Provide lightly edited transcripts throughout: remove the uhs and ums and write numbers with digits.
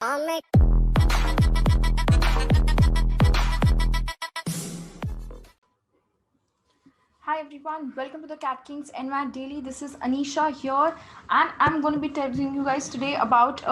Hi everyone, welcome to the Cat Kings NMAT Daily. This is Anisha here, and I'm going to be telling you guys today about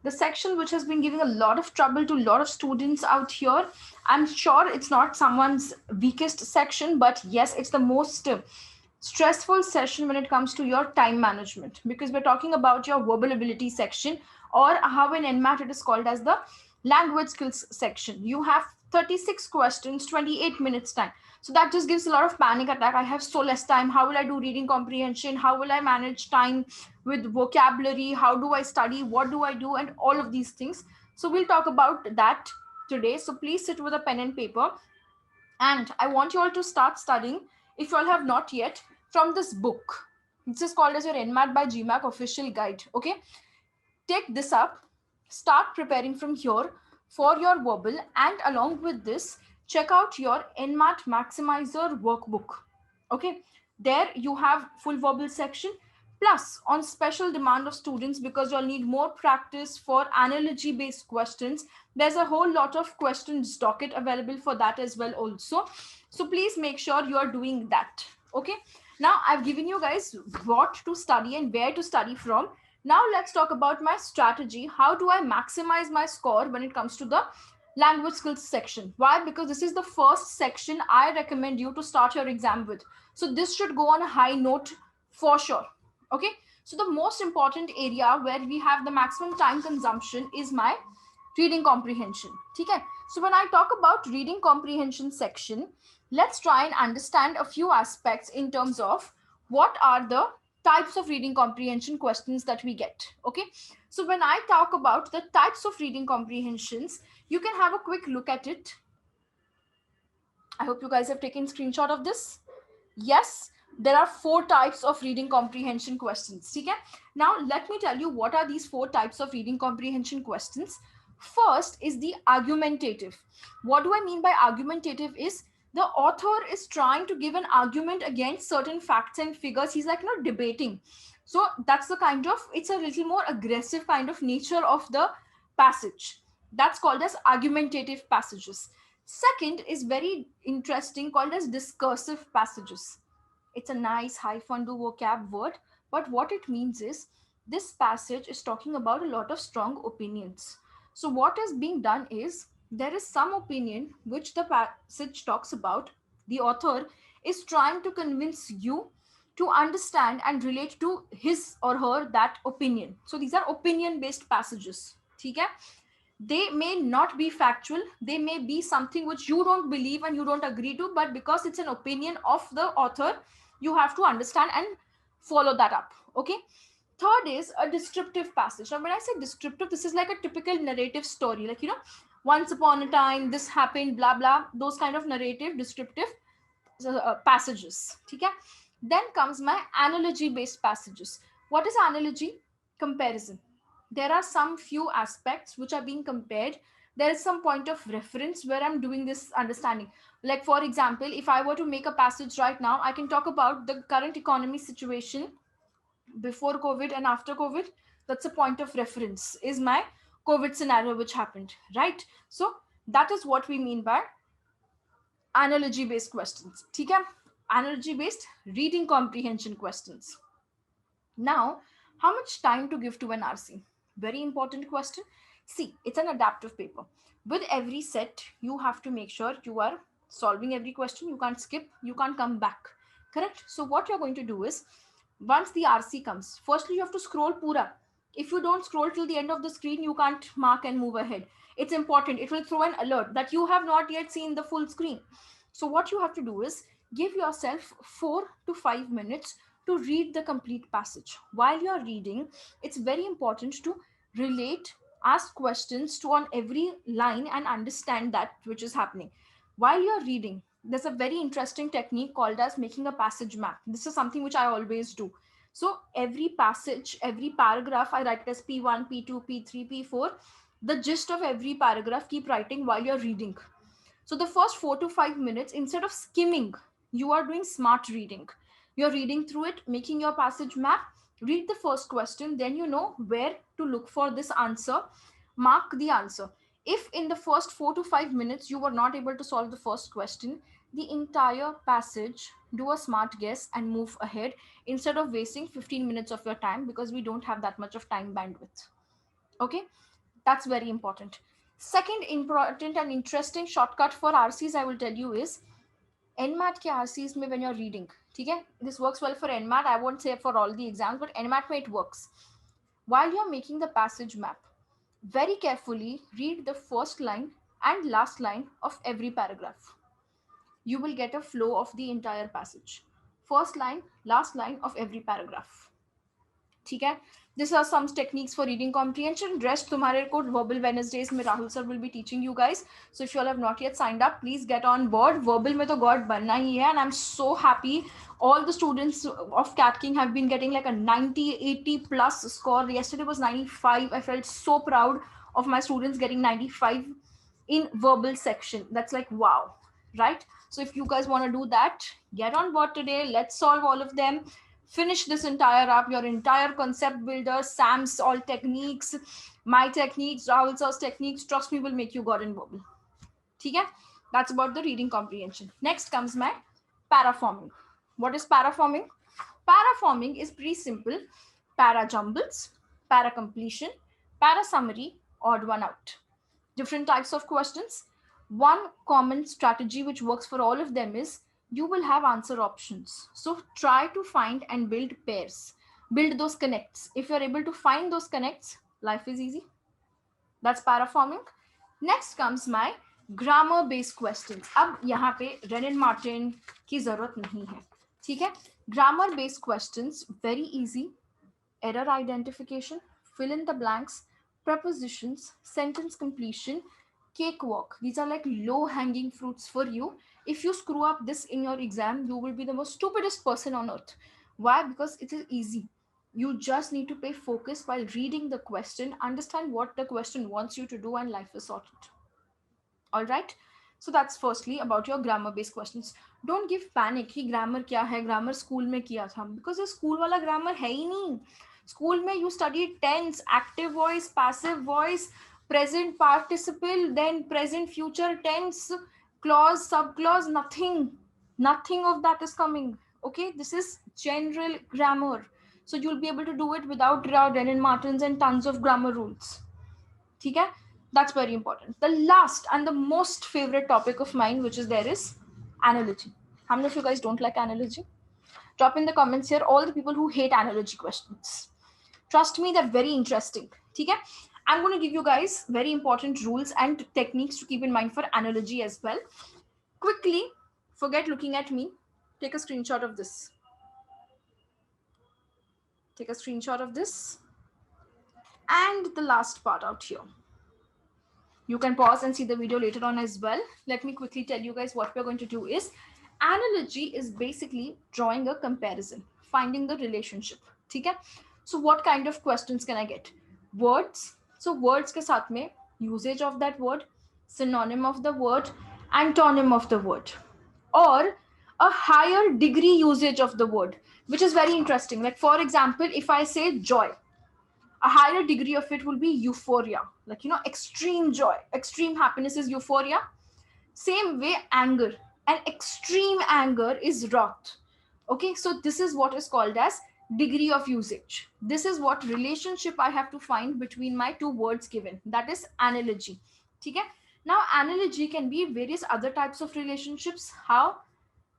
the section which has been giving a lot of trouble to a lot of students out here. I'm sure it's not someone's weakest section, but yes, it's the most stressful session when it comes to your time management, because we're talking about your verbal ability section, or how in NMAT it is called as the language skills section. You have 36 questions, 28 minutes time. So that just gives a lot of panic attack. I have so less time. How will I do reading comprehension? How will I manage time with vocabulary? How do I study? What do I do? And all of these things. So we'll talk about that today. So please sit with a pen and paper, and I want you all to start studying, if you all have not yet, from this book. This is called as your NMAT by GMAC official guide. Okay, take this up, start preparing from here for your verbal, and along with this, check out your NMAT Maximizer workbook. Okay, there you have full verbal section. Plus, on special demand of students, because you'll need more practice for analogy based questions, there's a whole lot of questions docket available for that as well also. So please make sure you are doing that. Okay, now I've given you guys what to study and where to study from. Now let's talk about my strategy. How do I maximize my score when it comes to the language skills section? Why? Because this is the first section I recommend you to start your exam with. So this should go on a high note for sure. Okay, so the most important area where we have the maximum time consumption is my reading comprehension. Okay, so when I talk about reading comprehension section, let's try and understand a few aspects in terms of what are the types of reading comprehension questions that we get. Okay, so when I talk about the types of reading comprehensions, you can have a quick look at it. I hope you guys have taken screenshot of this. Yes, there are 4 types of reading comprehension questions. Okay, now let me tell you what are these 4 types of reading comprehension questions. First is the argumentative. What do I mean by argumentative is the author is trying to give an argument against certain facts and figures. He's like, debating. So that's the kind of, it's a little more aggressive kind of nature of the passage. That's called as argumentative passages. Second is very interesting, called as discursive passages. It's a nice high fun to vocab word, but what it means is this passage is talking about a lot of strong opinions. So what is being done is there is some opinion which the passage talks about. The author is trying to convince you to understand and relate to his or her that opinion. So these are opinion based passages. Okay? They may not be factual, they may be something which you don't believe and you don't agree to, but because it's an opinion of the author, you have to understand and follow that up. Okay, third is a descriptive passage. Now when I say descriptive, this is like a typical narrative story, like once upon a time this happened, blah blah, those kind of narrative descriptive passages. Okay, then comes my analogy based passages. What is analogy? Comparison. There are some few aspects which are being compared. There is some point of reference where I'm doing this understanding. Like for example, if I were to make a passage right now, I can talk about the current economy situation before COVID and after COVID. That's a point of reference, is my COVID scenario which happened, right? So that is what we mean by analogy based questions. Okay, analogy based reading comprehension questions. Now, how much time to give to an RC? Very important question. See, it's an adaptive paper. With every set, you have to make sure you are solving every question. You can't skip, you can't come back. Correct? So what you're going to do is, once the RC comes, firstly, you have to scroll pura. If you don't scroll till the end of the screen, you can't mark and move ahead. It's important. It will throw an alert that you have not yet seen the full screen. So what you have to do is give yourself 4 to 5 minutes to read the complete passage. While you're reading, it's very important to relate, ask questions to on every line and understand that which is happening. While you're reading, there's a very interesting technique called as making a passage map. This is something which I always do. So every passage, every paragraph, I write it as P1, P2, P3, P4. The gist of every paragraph, keep writing while you're reading. So the first 4 to 5 minutes, instead of skimming, you are doing smart reading. You're reading through it, making your passage map. Read the first question, then you know where to look for this answer. Mark the answer. If in the first 4 to 5 minutes you were not able to solve the first question, the entire passage, do a smart guess and move ahead instead of wasting 15 minutes of your time, because we don't have that much of time bandwidth. Okay, that's very important. Second important and interesting shortcut for RCs I will tell you is NMAT के RCs में when you're reading, ठीक है, this works well for NMAT. I won't say for all the exams, but NMAT में it works. While you're making the passage map, very carefully read the first line and last line of every paragraph. You will get a flow of the entire passage. First line, last line of every paragraph. ठीक है. These are some techniques for reading comprehension. Rest तुम्हारे को verbal Wednesdays में Rahul sir will be teaching you guys. So if you all have not yet signed up, please get on board. Verbal में तो God बनना ही है, and I'm so happy. All the students of Cat King have been getting like a 90, 80 plus score. Yesterday was 95. I felt so proud of my students getting 95 in verbal section. That's like wow, right? So if you guys want to do that, get on board today. Let's solve all of them. Finish this entire app, your entire concept builder, Sam's all techniques, my techniques, Rahul sir's techniques, trust me, will make you god and verbal. Okay, that's about the reading comprehension. Next comes my paraforming. What is paraforming? Paraforming is pretty simple. Para jumbles, para completion, para summary, odd one out. Different types of questions. One common strategy which works for all of them is you will have answer options. So try to find and build pairs. Build those connects. If you're able to find those connects, life is easy. That's paraforming. Next comes my grammar based questions. अब यहाँ पे Renan Martin की जरूरत नहीं है, ठीक है. Grammar based questions, very easy. Error identification, fill in the blanks, prepositions, sentence completion, cakewalk. These are like low hanging fruits for you. If you screw up this in your exam, you will be the most stupidest person on earth. Why? Because it is easy. You just need to pay focus while reading the question, understand what the question wants you to do, and life is sorted. All right. So that's firstly about your grammar based questions. Don't give panic कि grammar क्या है, grammar school में किया था, because ये school वाला grammar है ही नहीं. School में you studied tense, active voice, passive voice, present participle, then present future tense, clause, subclause, nothing of that is coming. Okay, this is general grammar, so you'll be able to do it without Renan Martins and tons of grammar rules. Okay, that's very important. The last and the most favorite topic of mine, which is there, is analogy. How many of you guys don't like analogy? Drop in the comments here all the people who hate analogy questions. Trust me, they're very interesting. Okay, I'm going to give you guys very important rules and techniques to keep in mind for analogy as well. Quickly, forget looking at me. Take a screenshot of this. Take a screenshot of this. And the last part out here. You can pause and see the video later on as well. Let me quickly tell you guys what we're going to do is, analogy is basically drawing a comparison, finding the relationship. Okay? So what kind of questions can I get? Words. So words ke saath mein usage of that word, synonym of the word, antonym of the word, or a higher degree usage of the word, which is very interesting. Like for example, if I say joy, a higher degree of it will be euphoria. Like, you know, extreme joy, extreme happiness is euphoria. Same way, anger, and extreme anger is wrath. Okay, so this is what is called as degree of usage. This is what relationship I have to find between my two words given. That is analogy. Okay? Now, analogy can be various other types of relationships. How?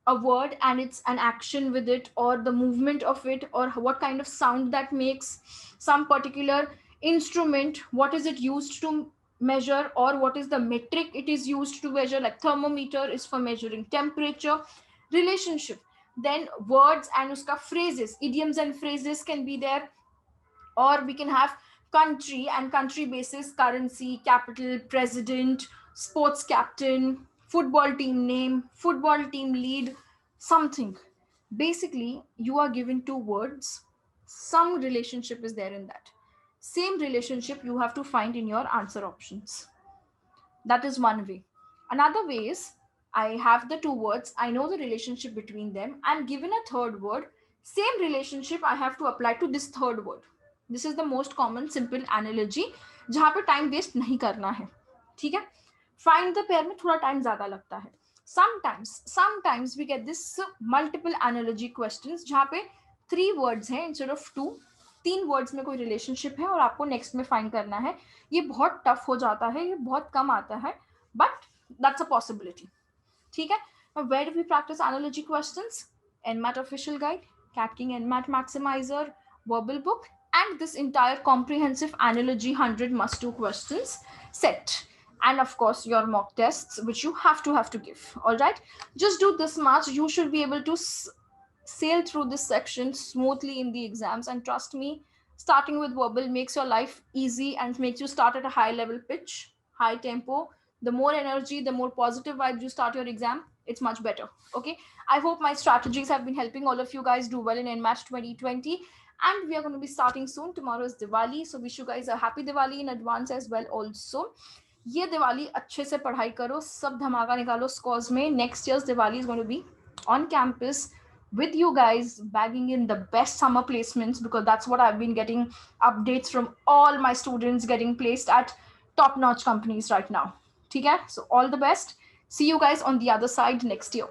A word and it's an action with it, or the movement of it, or what kind of sound that makes, some particular instrument, what is it used to measure, or what is the metric it is used to measure, like thermometer is for measuring temperature. Relationship. Then words and uska phrases, idioms and phrases can be there, or we can have country and country basis, currency, capital, president, sports captain, football team name, football team lead, something. Basically, you are given two words, some relationship is there in that. Same relationship you have to find in your answer options. That is one way. Another way is, I have the two words, I know the relationship between them, and given a third word, same relationship I have to apply to this third word. This is the most common simple analogy जहां पे time waste नहीं करना है, ठीक है. Find the pair में थोड़ा time ज्यादा लगता है. Sometimes we get this multiple analogy questions जहां पे 3 वर्ड्स हैं इंस्टेड ऑफ 2. 3 वर्ड्स में कोई रिलेशनशिप है और आपको नेक्स्ट में फाइंड करना है. ये बहुत टफ हो जाता है, ये बहुत कम आता है, बट दैट्स अ पॉसिबिलिटी, ठीक है. Where do we practice analogy questions? NMAT official guide, Cat King NMAT maximizer, verbal book, and this entire comprehensive analogy 100 must do questions set. And of course, your mock tests, which you have to give. All right. Just do this much. You should be able to sail through this section smoothly in the exams. And trust me, starting with verbal makes your life easy and makes you start at a high level pitch, high tempo. The more energy, the more positive vibes you start your exam, it's much better. Okay. I hope my strategies have been helping all of you guys do well in NMAT 2020. And we are going to be starting soon. Tomorrow is Diwali. So wish you guys a happy Diwali in advance as well also. ये दिवाली अच्छे से पढ़ाई करो, सब धमाका निकालो scores में. Next years Diwali is going to be on campus with you guys, bagging in the best summer placements, because that's what I've been getting updates from all my students getting placed at top notch companies right now. Okay, so all the best. See you guys on the other side next year.